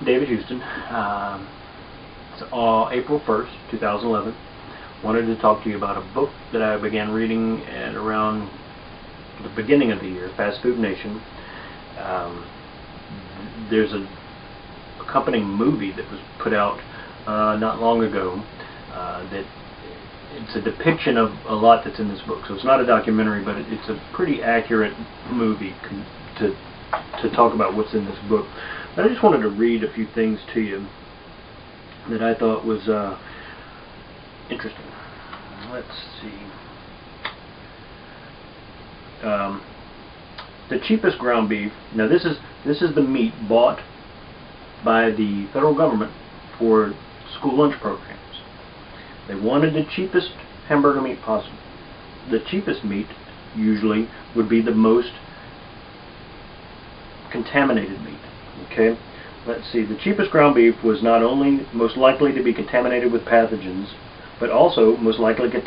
David Houston. It's April 1st, 2011. Wanted to talk to you about a book that I began reading at around the beginning of the year, Fast Food Nation. There's a accompanying movie that was put out not long ago that it's a depiction of a lot that's in this book. So it's not a documentary, but it's a pretty accurate movie to talk about what's in this book. But I just wanted to read a few things to you that I thought was interesting. Let's see. The cheapest ground beef. Now this is the meat bought by the federal government for school lunch programs. They wanted the cheapest hamburger meat possible. The cheapest meat usually would be the most contaminated meat. Okay, let's see. The cheapest ground beef was not only most likely to be contaminated with pathogens, but also most likely to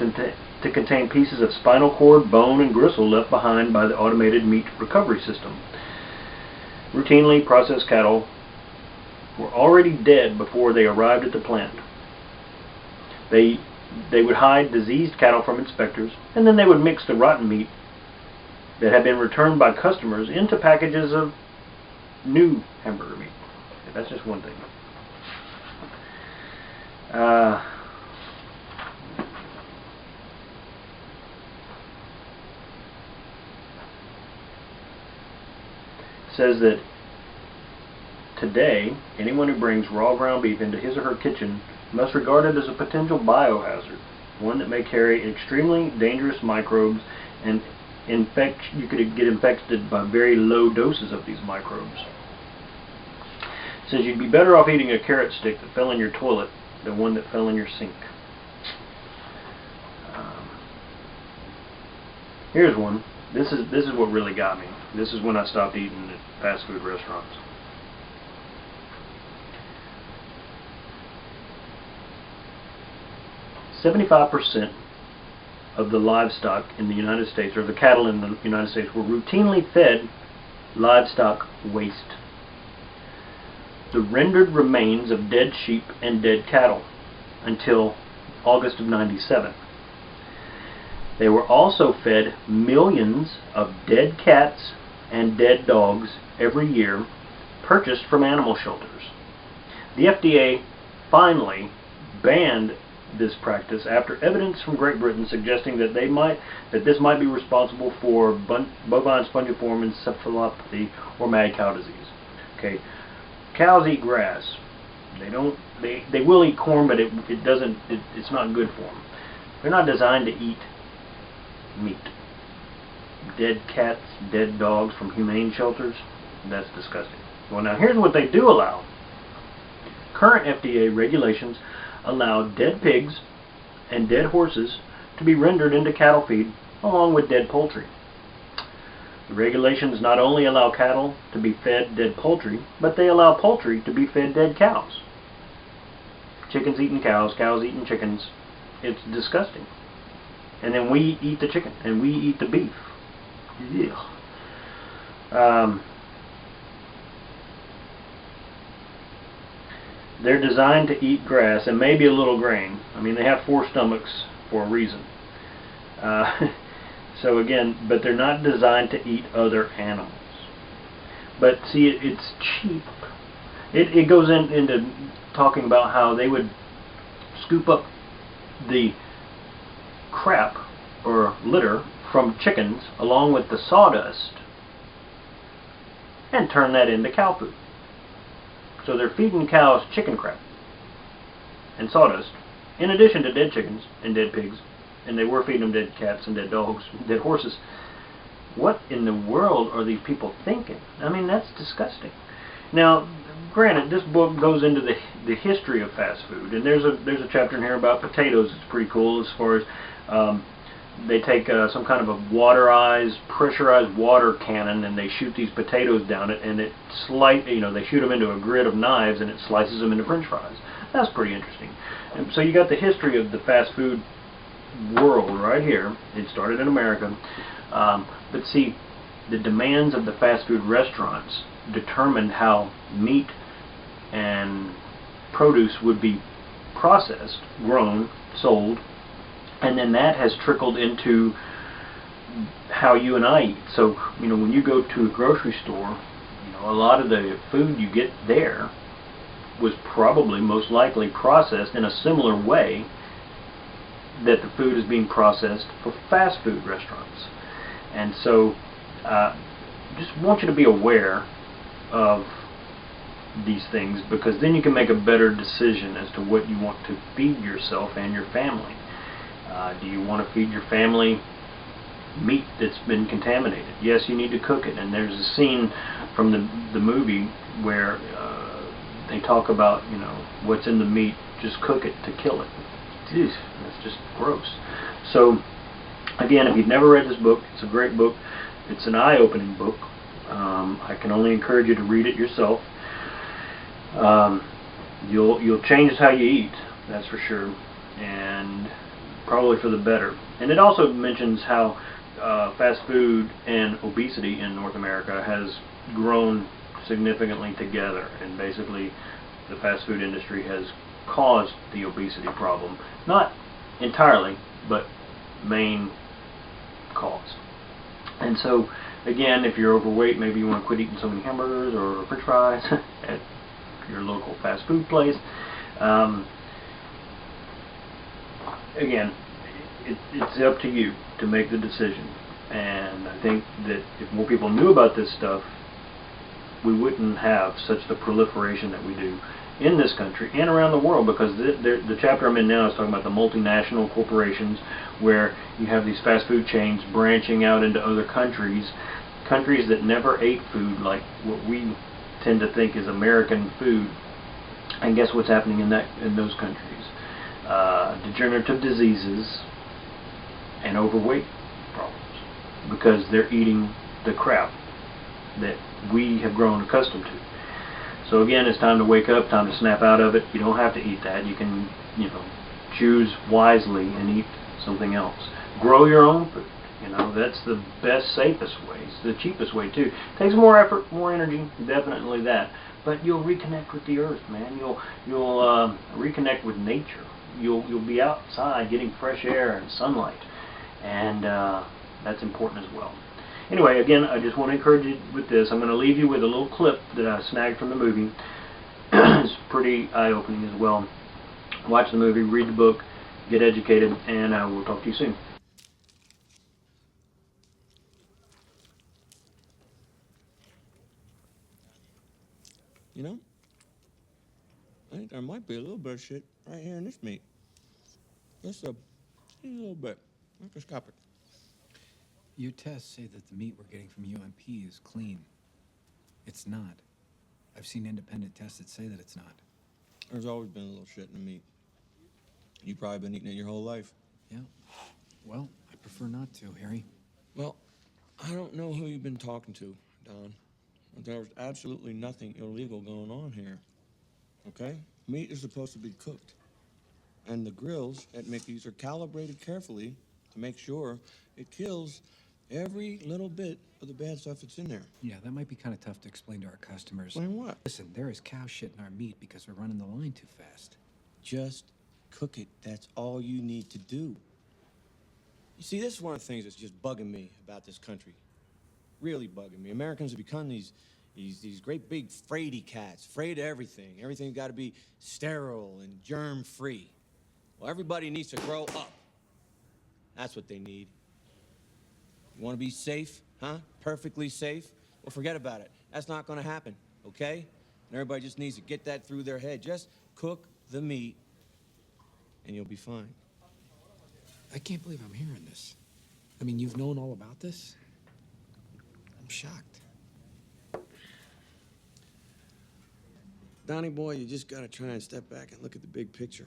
contain pieces of spinal cord, bone, and gristle left behind by the automated meat recovery system. Routinely processed cattle were already dead before they arrived at the plant. They would hide diseased cattle from inspectors, and then they would mix the rotten meat that had been returned by customers into packages of new hamburger meat. That's just one thing. Says that today, anyone who brings raw ground beef into his or her kitchen must regard it as a potential biohazard, one that may carry extremely dangerous microbes, and you could get infected by very low doses of these microbes. It says you'd be better off eating a carrot stick that fell in your toilet than one that fell in your sink. Here's one. This is what really got me. This is when I stopped eating at fast food restaurants. "75% of the livestock in the United States, or the cattle in the United States, were routinely fed livestock waste. The rendered remains of dead sheep and dead cattle until August of '97. They were also fed millions of dead cats and dead dogs every year, purchased from animal shelters. The FDA finally banned this practice after evidence from Great Britain suggesting that this might be responsible for bovine spongiform encephalopathy or mad cow disease." Okay, cows eat grass. They will eat corn, but it's not good for them. They're not designed to eat meat. Dead cats, dead dogs from humane shelters, that's disgusting. Well, now here's what they do allow. Current FDA regulations allow dead pigs and dead horses to be rendered into cattle feed along with dead poultry. The regulations not only allow cattle to be fed dead poultry, but they allow poultry to be fed dead cows. Chickens eating cows, cows eating chickens. It's disgusting. And then we eat the chicken, and we eat the beef. Yeah. They're designed to eat grass and maybe a little grain. I mean, they have 4 stomachs for a reason. So again, but they're not designed to eat other animals. But see, it's cheap. It goes into talking about how they would scoop up the crap or litter from chickens along with the sawdust and turn that into cow food. So they're feeding cows chicken crap and sawdust in addition to dead chickens and dead pigs, and they were feeding them dead cats and dead dogs, dead horses. What in the world are these people thinking? I mean, that's disgusting. Now, granted, this book goes into the history of fast food, and there's a chapter in here about potatoes. It's pretty cool as far as they take some kind of a pressurized water cannon, and they shoot these potatoes down it, and they shoot them into a grid of knives, and it slices them into French fries. That's pretty interesting. And so you got the history of the fast food world right here. It started in America, but see, the demands of the fast food restaurants determined how meat and produce would be processed, grown, sold, and then that has trickled into how you and I eat. So, you know, when you go to a grocery store, you know, a lot of the food you get there was probably most likely processed in a similar way that the food is being processed for fast food restaurants. And so just want you to be aware of these things, because then you can make a better decision as to what you want to feed yourself and your family. Do you want to feed your family meat that's been contaminated? Yes, you need to cook it. And there's a scene from the movie where they talk about, you know, what's in the meat, just cook it to kill it. Jeez, that's just gross. So again, if you've never read this book, it's a great book. It's an eye-opening book. I can only encourage you to read it yourself. You'll change how you eat, that's for sure, and probably for the better. And it also mentions how fast food and obesity in North America has grown significantly together, and basically the fast food industry has caused the obesity problem. Not entirely, but main cause. And so again, if you're overweight, maybe you want to quit eating so many hamburgers or french fries at your local fast food place. Again, it's up to you to make the decision. And I think that if more people knew about this stuff, we wouldn't have such the proliferation that we do in this country and around the world, because the chapter I'm in now is talking about the multinational corporations, where you have these fast food chains branching out into other countries that never ate food like what we tend to think is American food. And guess what's happening in those countries? Degenerative diseases and overweight problems, because they're eating the crap that we have grown accustomed to. So again, it's time to wake up, time to snap out of it. You don't have to eat that. You can, you know, choose wisely and eat something else. Grow your own food. You know, that's the best, safest way. It's the cheapest way too. It takes more effort, more energy, definitely that. But you'll reconnect with the earth, man. You'll reconnect with nature. You'll be outside getting fresh air and sunlight, and that's important as well. Anyway, again, I just want to encourage you with this. I'm going to leave you with a little clip that I snagged from the movie. It's pretty eye-opening as well. Watch the movie, read the book, get educated, and I will talk to you soon. You know, I think there might be a little bit of shit right here in this meat. Just a little bit, microscopic. Your tests say that the meat we're getting from UMP is clean. It's not. I've seen independent tests that say that it's not. There's always been a little shit in the meat. You've probably been eating it your whole life. Yeah. Well, I prefer not to, Harry. Well, I don't know who you've been talking to, Don. But there's absolutely nothing illegal going on here. Okay? Meat is supposed to be cooked. And the grills at Mickey's are calibrated carefully to make sure it kills every little bit of the bad stuff that's in there. Yeah, that might be kind of tough to explain to our customers. Explain what? Listen, there is cow shit in our meat because we're running the line too fast. Just cook it. That's all you need to do. You see, this is one of the things that's just bugging me about this country. Really bugging me. Americans have become these great big fraidy cats, afraid of everything. Everything's got to be sterile and germ-free. Well, everybody needs to grow up. That's what they need. You want to be safe, huh? Perfectly safe? Well, forget about it. That's not going to happen, okay? And everybody just needs to get that through their head. Just cook the meat, and you'll be fine. I can't believe I'm hearing this. I mean, you've known all about this? I'm shocked. Donnie boy, you just got to try and step back and look at the big picture.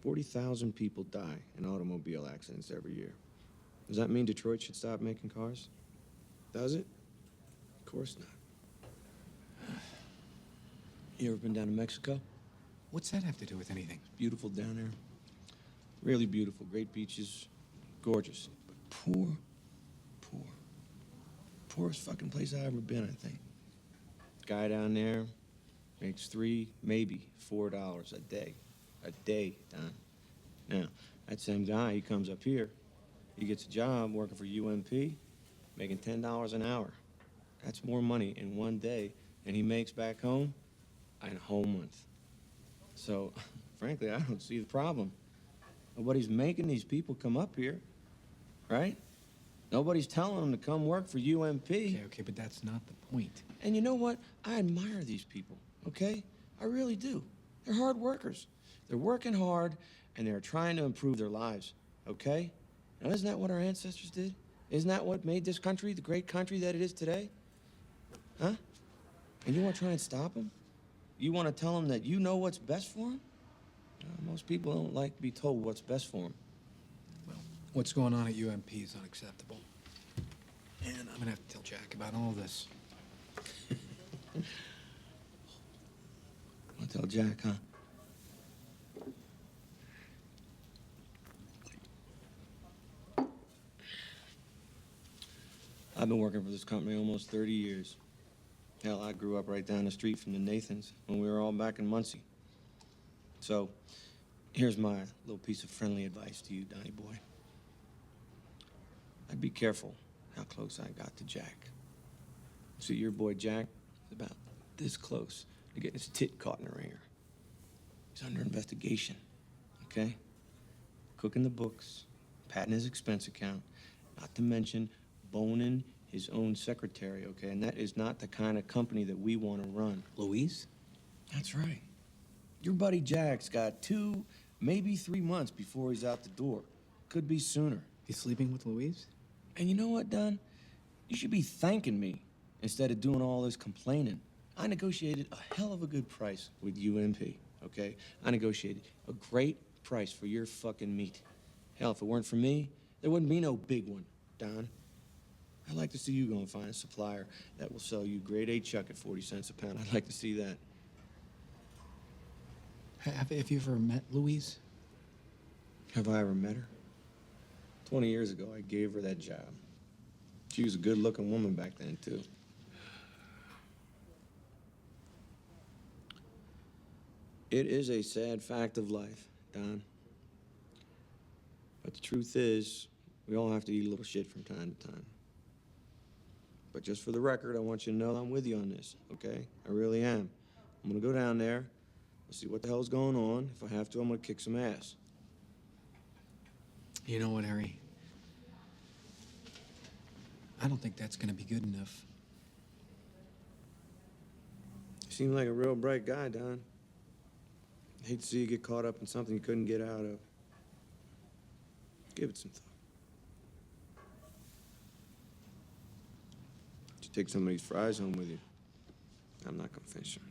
40,000 people die in automobile accidents every year. Does that mean Detroit should stop making cars? Does it? Of course not. You ever been down to Mexico? What's that have to do with anything? It's beautiful down there. Really beautiful. Great beaches. Gorgeous. But poor. Poorest fucking place I've ever been, I think. Guy down there, Makes $3, maybe $4 a day. A day, Don. Now, that same guy, he comes up here, he gets a job working for UMP, making $10 an hour. That's more money in one day than he makes back home in a whole month. So, frankly, I don't see the problem. Nobody's making these people come up here, right? Nobody's telling them to come work for UMP. Okay, but that's not the point. And you know what? I admire these people, okay? I really do. They're hard workers. They're working hard, and they're trying to improve their lives, okay? Now, isn't that what our ancestors did? Isn't that what made this country the great country that it is today? Huh? And you want to try and stop them? You want to tell them that you know what's best for them? Most people don't like to be told what's best for them. Well, what's going on at UMP is unacceptable. And I'm gonna have to tell Jack about all this. I'll tell Jack, huh? I've been working for this company almost 30 years. Hell, I grew up right down the street from the Nathans when we were all back in Muncie. So, here's my little piece of friendly advice to you, Donnie boy. I'd be careful how close I got to Jack. See, your boy Jack is about this close to getting his tit caught in a ringer. He's under investigation, okay? Cooking the books, patting his expense account, not to mention boning his own secretary, okay? And that is not the kind of company that we want to run. Louise? That's right. Your buddy Jack's got 2, maybe 3 months before he's out the door. Could be sooner. He's sleeping with Louise? And you know what, Don? You should be thanking me instead of doing all this complaining. I negotiated a hell of a good price with UMP, okay? I negotiated a great price for your fucking meat. Hell, if it weren't for me, there wouldn't be no big one, Don. I'd like to see you go and find a supplier that will sell you grade A chuck at 40 cents a pound. I'd like to see that. Have you ever met Louise? Have I ever met her? 20 years ago, I gave her that job. She was a good-looking woman back then, too. It is a sad fact of life, Don. But the truth is, we all have to eat a little shit from time to time. But just for the record, I want you to know I'm with you on this, okay? I really am. I'm gonna go down there, I'll see what the hell's going on. If I have to, I'm gonna kick some ass. You know what, Harry? I don't think that's gonna be good enough. You seem like a real bright guy, Don. I hate to see you get caught up in something you couldn't get out of. Give it some thought. You take some of these fries home with you. I'm not gonna finish them.